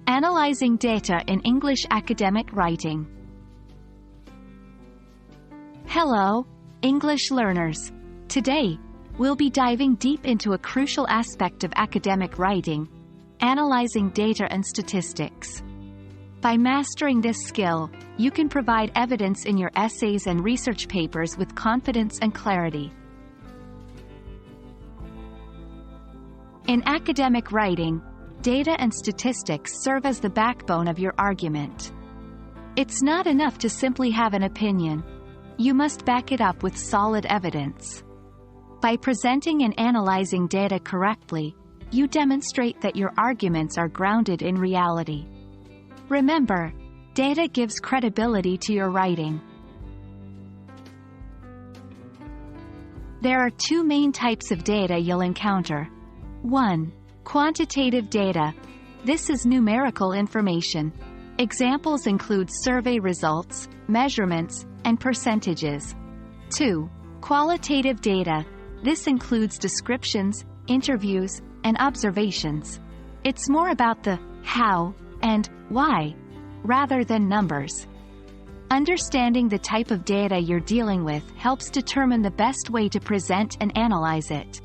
Analyzing data in English academic writing. Hello, English learners. Today, we'll be diving deep into a crucial aspect of academic writing, analyzing data and statistics. By mastering this skill, you can provide evidence in your essays and research papers with confidence and clarity. In academic writing, data and statistics serve as the backbone of your argument. It's not enough to simply have an opinion. You must back it up with solid evidence. By presenting and analyzing data correctly, you demonstrate that your arguments are grounded in reality. Remember, data gives credibility to your writing. There are two main types of data you'll encounter. 1. Quantitative data. This is numerical information. Examples include survey results, measurements, and percentages. 2. Qualitative data. This includes descriptions, interviews, and observations. It's more about the how and why, rather than numbers. Understanding the type of data you're dealing with helps determine the best way to present and analyze it.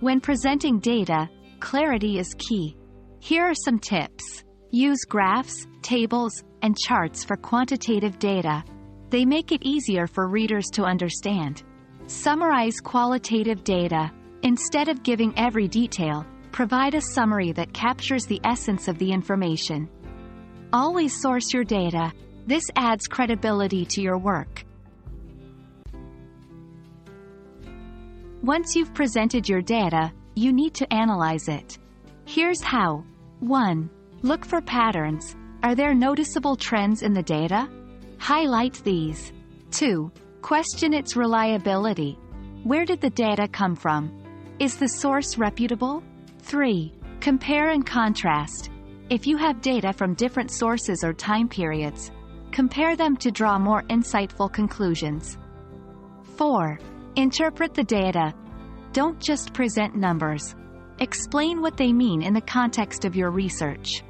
When presenting data, clarity is key. Here are some tips. Use graphs, tables, and charts for quantitative data. They make it easier for readers to understand. Summarize qualitative data. Instead of giving every detail, provide a summary that captures the essence of the information. Always source your data. This adds credibility to your work. Once you've presented your data, you need to analyze it. Here's how. 1. Look for patterns. Are there noticeable trends in the data? Highlight these. 2. Question its reliability. Where did the data come from? Is the source reputable? 3. Compare and contrast. If you have data from different sources or time periods, compare them to draw more insightful conclusions. 4. Interpret the data. Don't just present numbers. Explain what they mean in the context of your research.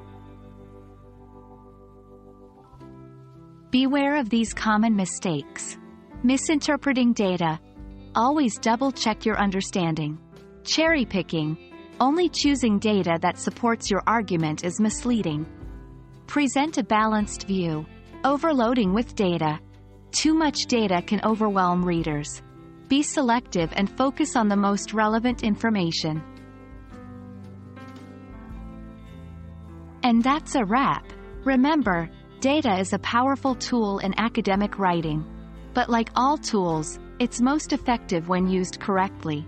Beware of these common mistakes. Misinterpreting data. Always double-check your understanding. Cherry-picking. Only choosing data that supports your argument is misleading. Present a balanced view. Overloading with data. Too much data can overwhelm readers. Be selective and focus on the most relevant information. And that's a wrap. Remember, data is a powerful tool in academic writing. But like all tools, it's most effective when used correctly.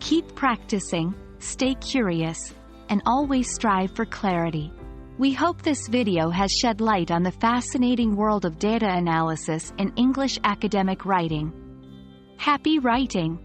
Keep practicing, stay curious, and always strive for clarity. We hope this video has shed light on the fascinating world of data analysis in English academic writing. Happy writing!